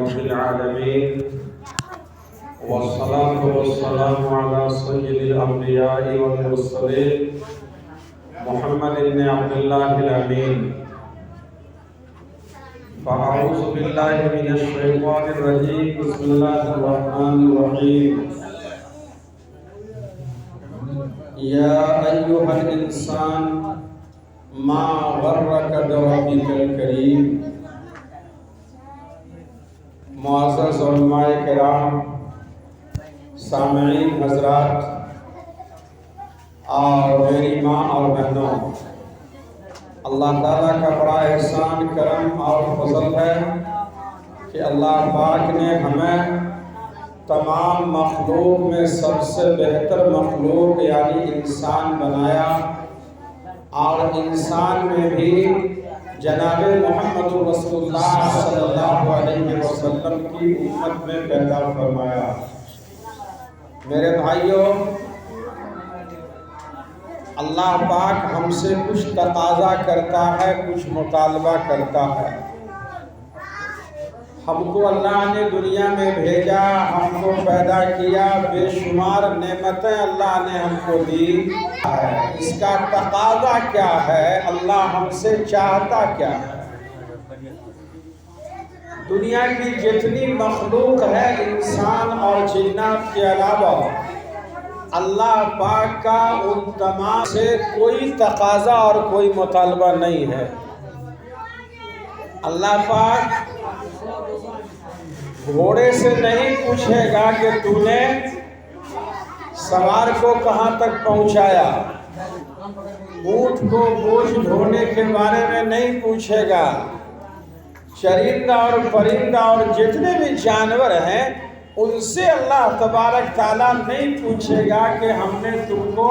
رب العالمين والصلاة والسلام على سيد الأنبياء والمرسلين محمد بن عبد الله الأمين. فأعوذ بالله من الشيطان الرجيم. بسم الله الرحمن الرحيم. يا أيها الإنسان ما غرك بربك الكريم. معزز علماء کرام، سامعین حضرات اور میری ماں اور بہنوں، اللہ تعالیٰ کا بڑا احسان، کرم اور فضل ہے کہ اللہ پاک نے ہمیں تمام مخلوق میں سب سے بہتر مخلوق یعنی انسان بنایا، اور انسان میں بھی جناب محمد رسول اللہ صلی اللہ علیہ وسلم کی امت میں پیدا فرمایا۔ میرے بھائیوں، اللہ پاک ہم سے کچھ تقاضا کرتا ہے، کچھ مطالبہ کرتا ہے۔ ہم کو اللہ نے دنیا میں بھیجا، ہم کو پیدا کیا، بے شمار نعمتیں اللہ نے ہم کو دی۔ اس کا تقاضا کیا ہے؟ اللہ ہم سے چاہتا کیا ہے؟ دنیا کی جتنی مخلوق ہے انسان اور جنات کے علاوہ، اللہ پاک کا ان تمام سے کوئی تقاضا اور کوئی مطالبہ نہیں ہے۔ اللہ پاک گھوڑے سے نہیں پوچھے گا کہ تو نے سوار کو کہاں تک پہنچایا، اونٹ کو بوجھ ڈھونے کے بارے میں نہیں پوچھے گا، چرندہ اور پرندہ اور جتنے بھی جانور ہیں ان سے اللہ تبارک تعالیٰ نہیں پوچھے گا کہ ہم نے تم کو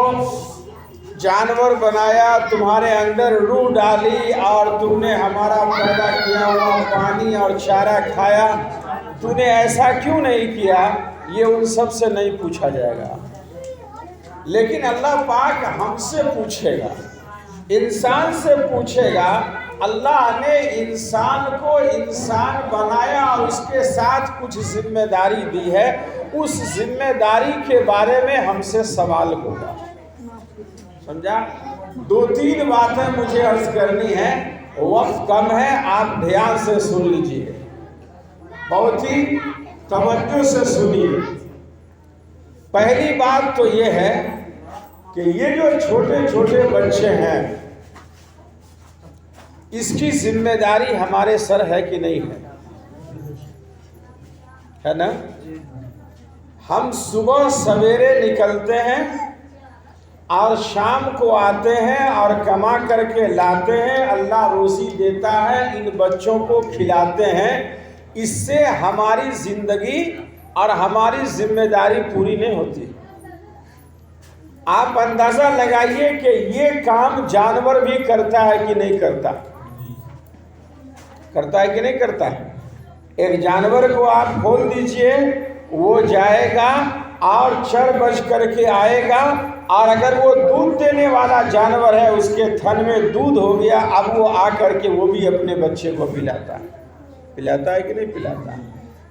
جانور بنایا، تمہارے اندر روح ڈالی اور تم نے ہمارا پیدا کیا ہوا پانی اور چارہ کھایا، تو نے ایسا کیوں نہیں کیا؟ یہ ان سب سے نہیں پوچھا جائے گا۔ لیکن اللہ پاک ہم سے پوچھے گا، انسان سے پوچھے گا۔ اللہ نے انسان کو انسان بنایا اور اس کے ساتھ کچھ ذمہ داری دی ہے، اس ذمہ داری کے بارے میں ہم سے سوال ہوگا۔ سمجھا؟ دو تین باتیں مجھے عرض کرنی ہے، وقت کم ہے، آپ دھیان سے سن لیجیے، بہت ہی توجہ سے سنیے۔ پہلی بات تو یہ ہے کہ یہ جو چھوٹے چھوٹے بچے ہیں، اس کی ذمہ داری ہمارے سر ہے کہ نہیں ہے نا؟ ہم صبح سویرے نکلتے ہیں اور شام کو آتے ہیں اور کما کر کے لاتے ہیں، اللہ روزی دیتا ہے، ان بچوں کو کھلاتے ہیں، اس سے ہماری زندگی اور ہماری ذمہ داری پوری نہیں ہوتی۔ آپ اندازہ لگائیے کہ یہ کام جانور بھی کرتا ہے کہ نہیں کرتا؟ کرتا ہے کہ نہیں کرتا ہے؟ ایک جانور کو آپ کھول دیجئے، وہ جائے گا اور چر بج کر کے آئے گا، اور اگر وہ دودھ دینے والا جانور ہے، اس کے تھن میں دودھ ہو گیا، اب وہ آ کر کے وہ بھی اپنے بچے کو پلاتا ہے۔ پلاتا ہے کہ نہیں پلاتا؟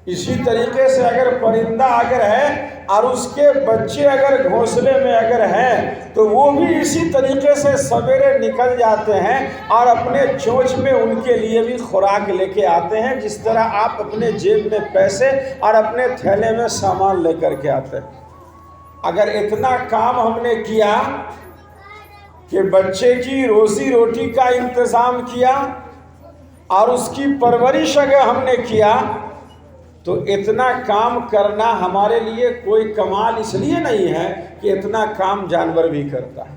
اسی طریقے سے اگر پرندہ اگر ہے اور اس کے بچے اگر گھونسلے میں اگر ہیں تو وہ بھی اسی طریقے سے سویرے نکل جاتے ہیں اور اپنے چونچ میں ان کے لیے بھی خوراک لے کے آتے ہیں، جس طرح آپ اپنے جیب میں پیسے اور اپنے تھیلے میں سامان لے کر کے آتے ہیں۔ اگر اتنا کام ہم نے کیا کہ بچے کی روزی روٹی کا انتظام کیا اور اس کی پرورش اگر ہم نے کیا، تو اتنا کام کرنا ہمارے لیے کوئی کمال اس لیے نہیں ہے کہ اتنا کام جانور بھی کرتا ہے۔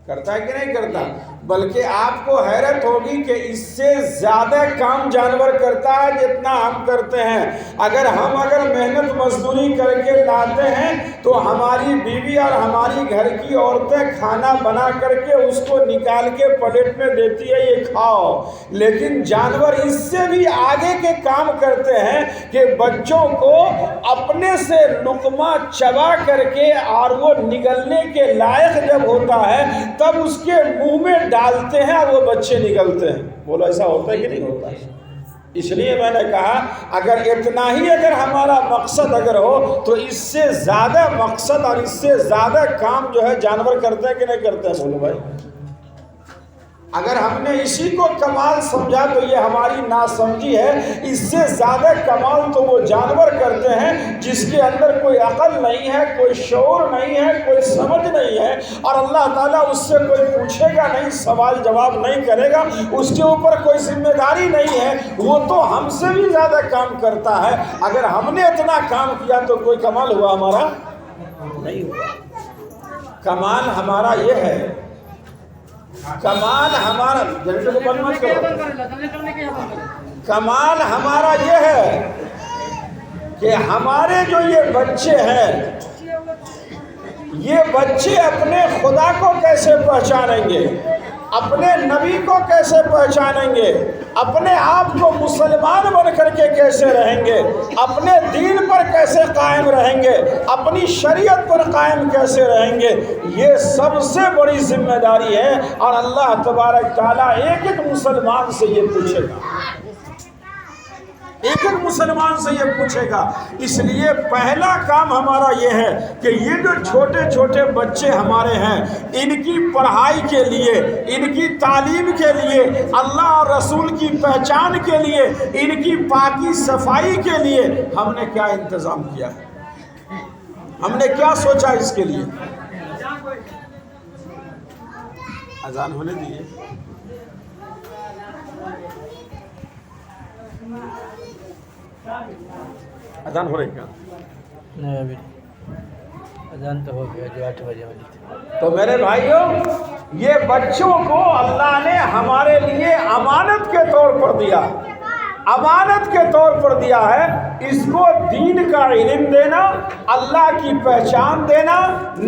کرتا ہے کہ نہیں کرتا؟ بلکہ آپ کو حیرت ہوگی کہ اس سے زیادہ کام جانور کرتا ہے جتنا ہم کرتے ہیں۔ اگر ہم محنت مزدوری کر کے لاتے ہیں تو ہماری بیوی اور ہماری گھر کی عورتیں کھانا بنا کر کے اس کو نکال کے پلیٹ میں دیتی ہے، یہ کھاؤ۔ لیکن جانور اس سے بھی آگے کے کام کرتے ہیں کہ بچوں کو اپنے سے لقمہ چبا کر کے اور وہ نگلنے کے لائق جب ہوتا ہے تب اس کے منہ میں ڈالتے ہیں اور وہ بچے نکلتے ہیں۔ بولو ایسا ہوتا ہے کہ نہیں ہوتا؟ اس لیے میں نے کہا اگر اتنا ہی اگر ہمارا مقصد اگر ہو تو اس سے زیادہ مقصد اور اس سے زیادہ کام جو ہے جانور کرتے ہیں کہ نہیں کرتے ہیں؟ بولو بھائی، اگر ہم نے اسی کو کمال سمجھا تو یہ ہماری ناسمجھی ہے۔ اس سے زیادہ کمال تو وہ جانور کرتے ہیں جس کے اندر کوئی عقل نہیں ہے، کوئی شعور نہیں ہے، کوئی سمجھ نہیں ہے، اور اللہ تعالیٰ اس سے کوئی پوچھے گا نہیں، سوال جواب نہیں کرے گا، اس کے اوپر کوئی ذمہ داری نہیں ہے، وہ تو ہم سے بھی زیادہ کام کرتا ہے۔ اگر ہم نے اتنا کام کیا تو کوئی کمال ہوا ہمارا؟ نہیں ہوا۔ کمال ہمارا یہ ہے، کمال ہمارا کمال ہمارا یہ ہے کہ ہمارے جو یہ بچے ہیں، یہ بچے اپنے خدا کو کیسے پہچانیں گے، اپنے نبی کو کیسے پہچانیں گے، اپنے آپ کو مسلمان بن کر کے کیسے رہیں گے، اپنے دین پر کیسے قائم رہیں گے، اپنی شریعت پر قائم کیسے رہیں گے، یہ سب سے بڑی ذمہ داری ہے۔ اور اللہ تبارک تعالیٰ ایک ایک مسلمان سے یہ پوچھے گا، ایک ایک مسلمان سے یہ پوچھے گا۔ اس لیے پہلا کام ہمارا یہ ہے کہ یہ جو چھوٹے چھوٹے بچے ہمارے ہیں، ان کی پڑھائی کے لیے، ان کی تعلیم کے لیے، اللہ اور رسول کی پہچان کے لیے، ان کی پاکی صفائی کے لیے ہم نے کیا انتظام کیا، ہم نے کیا سوچا اس کے لیے؟ اذان ہونے دیجیے۔ اذان ہو رہی کیا؟ نہیں ابھی اذان تو ہو گیا، جو 8 بجے والی تھی۔ تو میرے بھائیوں، یہ بچوں کو اللہ نے ہمارے لیے امانت کے طور پر دیا، امانت کے طور پر دیا ہے۔ اس کو دین کا علم دینا، اللہ کی پہچان دینا،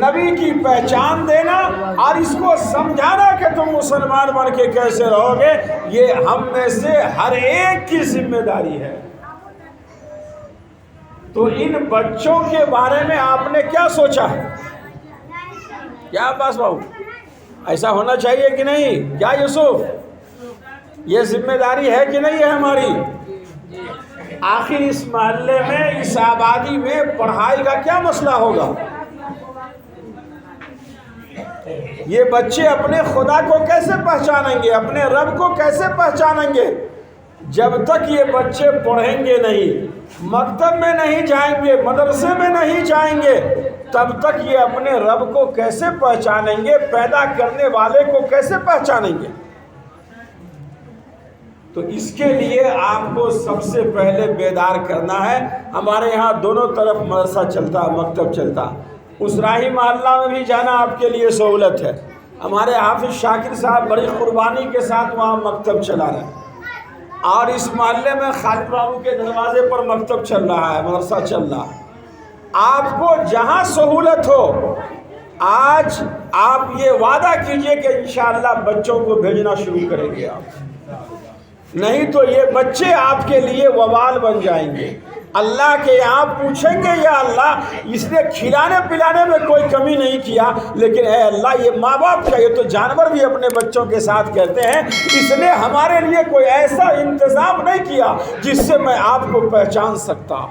نبی کی پہچان دینا، اور اس کو سمجھانا کہ تم مسلمان بن کے کیسے رہو گے، یہ ہم میں سے ہر ایک کی ذمہ داری ہے۔ تو ان بچوں کے بارے میں آپ نے کیا سوچا ہے؟ کیا عباس بابو، ایسا ہونا چاہیے کہ نہیں؟ کیا یوسف، یہ ذمہ داری ہے کہ نہیں ہے ہماری؟ آخر اس محلے میں، اس آبادی میں پڑھائی کا کیا مسئلہ ہوگا؟ یہ بچے اپنے خدا کو کیسے پہچانیں گے، اپنے رب کو کیسے پہچانیں گے؟ جب تک یہ بچے پڑھیں گے نہیں، مکتب میں نہیں جائیں گے، مدرسے میں نہیں جائیں گے، تب تک یہ اپنے رب کو کیسے پہچانیں گے، پیدا کرنے والے کو کیسے پہچانیں گے؟ تو اس کے لیے آپ کو سب سے پہلے بیدار کرنا ہے۔ ہمارے یہاں دونوں طرف مدرسہ چلتا، مکتب چلتا، اسراہی محلہ میں بھی جانا آپ کے لیے سہولت ہے۔ ہمارے حافظ شاکر صاحب بڑی قربانی کے ساتھ وہاں مکتب چلا رہے ہیں، اور اس محلے میں خالد بابو کے دروازے پر مکتب چل رہا ہے، مدرسہ چل رہا ہے۔ آپ کو جہاں سہولت ہو، آج آپ یہ وعدہ کیجئے کہ انشاءاللہ بچوں کو بھیجنا شروع کریں گے آپ، نہیں تو یہ بچے آپ کے لیے وبال بن جائیں گے۔ اللہ کے یہاں پوچھیں گے، یا اللہ اس نے کھلانے پلانے میں کوئی کمی نہیں کیا، لیکن اے اللہ یہ ماں باپ کا، یہ تو جانور بھی اپنے بچوں کے ساتھ کہتے ہیں، اس نے ہمارے لیے کوئی ایسا انتظام نہیں کیا جس سے میں آپ کو پہچان سکتا۔